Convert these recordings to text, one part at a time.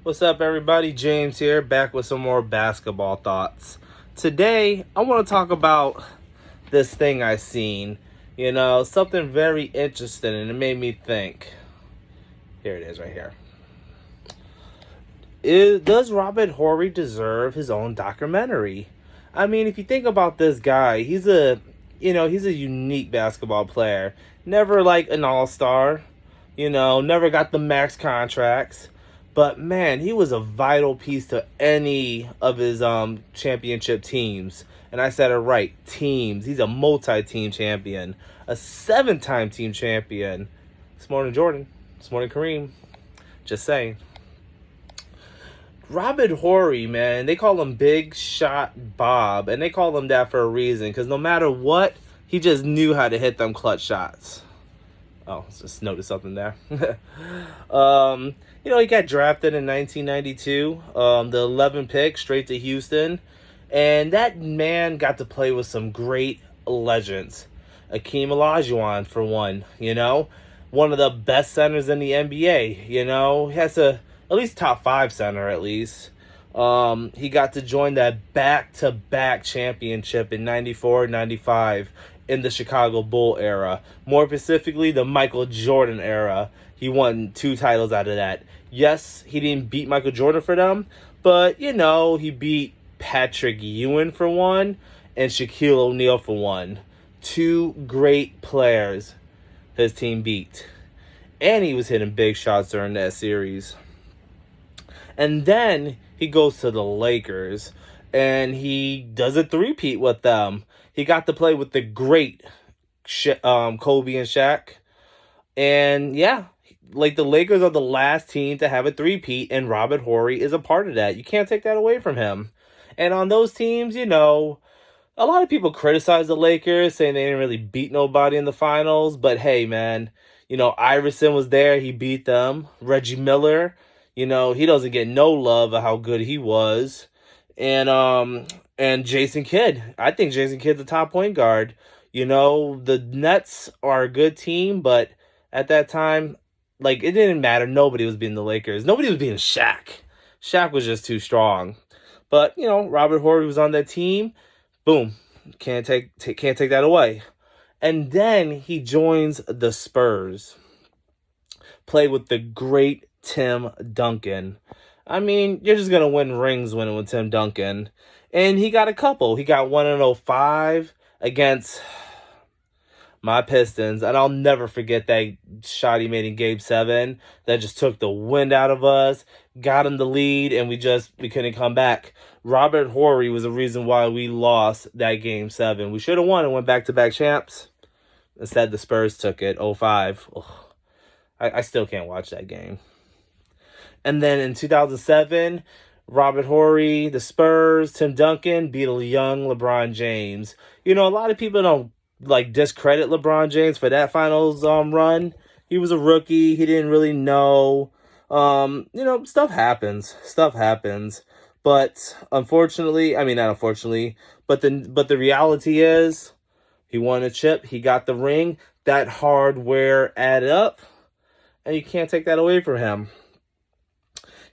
What's up, everybody? James here, back with some more basketball thoughts. Today, I want to talk about this thing I seen. Something very interesting, and it made me think. Here it is, right here. Does Robert Horry deserve his own documentary? I mean, if you think about this guy, he's a unique basketball player. Never like an all-star, never got the max contracts. But man, he was a vital piece to any of his championship teams. And I said it right, teams. He's a multi-team champion, a 7-time team champion. It's more than Jordan. It's more than Kareem. Just saying. Robert Horry, man, they call him Big Shot Bob, and they call him that for a reason, because no matter what, he just knew how to hit them clutch shots. Oh, just noticed something there. He got drafted in 1992, the 11th pick, straight to Houston, and that man got to play with some great legends. Akeem Olajuwon, for one, one of the best centers in the NBA, he has at least top 5 center, at least. He got to join that back-to-back championship in 94, 95 in the Chicago Bull era. More specifically, the Michael Jordan era. He won 2 titles out of that. Yes, he didn't beat Michael Jordan for them, but, he beat Patrick Ewing for one and Shaquille O'Neal for one. 2 great players his team beat. And he was hitting big shots during that series. And then he goes to the Lakers, and he does a three-peat with them. He got to play with the great Kobe and Shaq. And yeah, the Lakers are the last team to have a three-peat, and Robert Horry is a part of that. You can't take that away from him. And on those teams, a lot of people criticize the Lakers, saying they didn't really beat nobody in the finals. But hey, man, Iverson was there. He beat them. Reggie Miller, he doesn't get no love of how good he was. And Jason Kidd. I think Jason Kidd's a top point guard. The Nets are a good team, but at that time, it didn't matter. Nobody was beating the Lakers. Nobody was beating Shaq. Shaq was just too strong. But, Robert Horry was on that team. Boom. Can't take that away. And then he joins the Spurs. Play with the great Tim Duncan. I mean, you're just going to win rings winning with Tim Duncan. And he got a couple. He got one in 05 against my Pistons. And I'll never forget that shot he made in Game 7. That just took the wind out of us. Got him the lead, and we couldn't come back. Robert Horry was the reason why we lost that Game 7. We should have won and went back-to-back champs. Instead, the Spurs took it, 05. Ugh. I still can't watch that game. And then in 2007, Robert Horry, the Spurs, Tim Duncan beat a young LeBron James. A lot of people don't discredit LeBron James for that finals run. He was a rookie. He didn't really know. Stuff happens. But unfortunately, not unfortunately, but the reality is he won a chip. He got the ring. That hardware added up, and you can't take that away from him.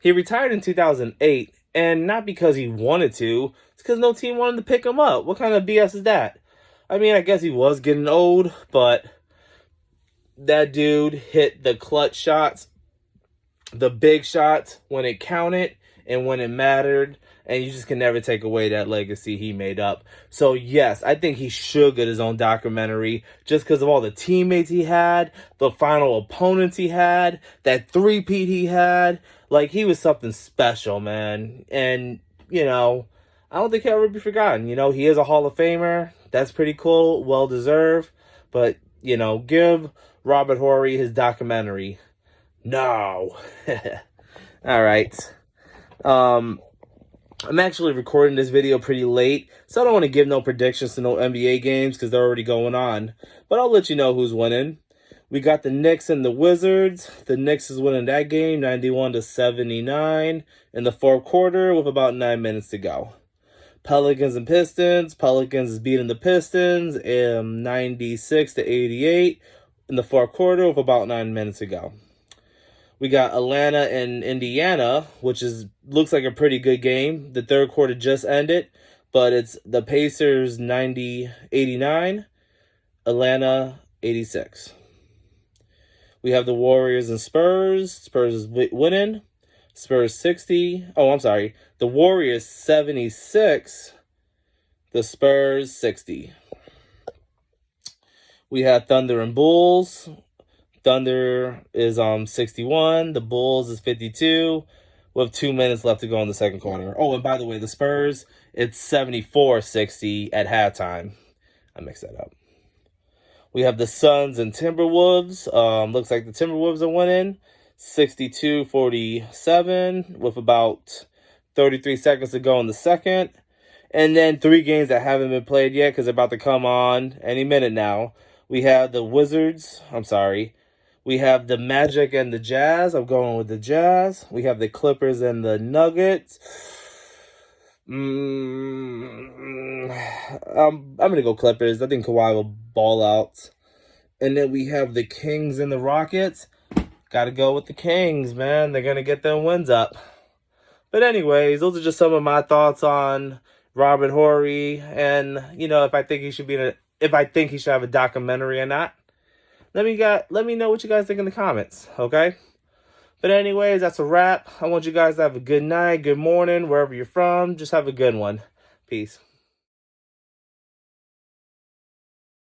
He retired in 2008, and not because he wanted to. It's because no team wanted to pick him up. What kind of BS is that? I guess he was getting old, but that dude hit the clutch shots, the big shots when it counted and when it mattered, and you just can never take away that legacy he made up. So yes, I think he should get his own documentary just because of all the teammates he had, the final opponents he had, that three-peat he had. He was something special, man. And, I don't think he'll ever be forgotten. He is a Hall of Famer. That's pretty cool. Well-deserved. But, give Robert Horry his documentary. No. All right. I'm actually recording this video pretty late, so I don't want to give no predictions to no NBA games because they're already going on. But I'll let you know who's winning. We got the Knicks and the Wizards. The Knicks is winning that game 91-79 in the fourth quarter with about 9 minutes to go. Pelicans and Pistons. Pelicans is beating the Pistons 96-88 in the fourth quarter with about 9 minutes to go. We got Atlanta and Indiana, which looks like a pretty good game. The third quarter just ended, but it's the Pacers 89, Atlanta 86. We have the Warriors and Spurs. Spurs is winning. Spurs 60. Oh, I'm sorry. The Warriors 76. The Spurs 60. We have Thunder and Bulls. Thunder is 61. The Bulls is 52. With 2 minutes left to go in the second quarter. Oh, and by the way, the Spurs, it's 74-60 at halftime. I mixed that up. We have the Suns and Timberwolves. Looks like the Timberwolves are winning 62-47 with about 33 seconds to go in the second. And then 3 games that haven't been played yet because they're about to come on any minute now. We have the Wizards. We have the Magic and the Jazz. I'm going with the Jazz. We have the Clippers and the Nuggets. I'm going to go Clippers. I think Kawhi will ball out. And then we have the Kings and the Rockets. Got to go with the Kings, man. They're going to get them wins up. But anyways, those are just some of my thoughts on Robert Horry. And, if I think he should have a documentary or not. Let me know what you guys think in the comments, okay? But anyways, that's a wrap. I want you guys to have a good night, good morning, wherever you're from. Just have a good one. Peace.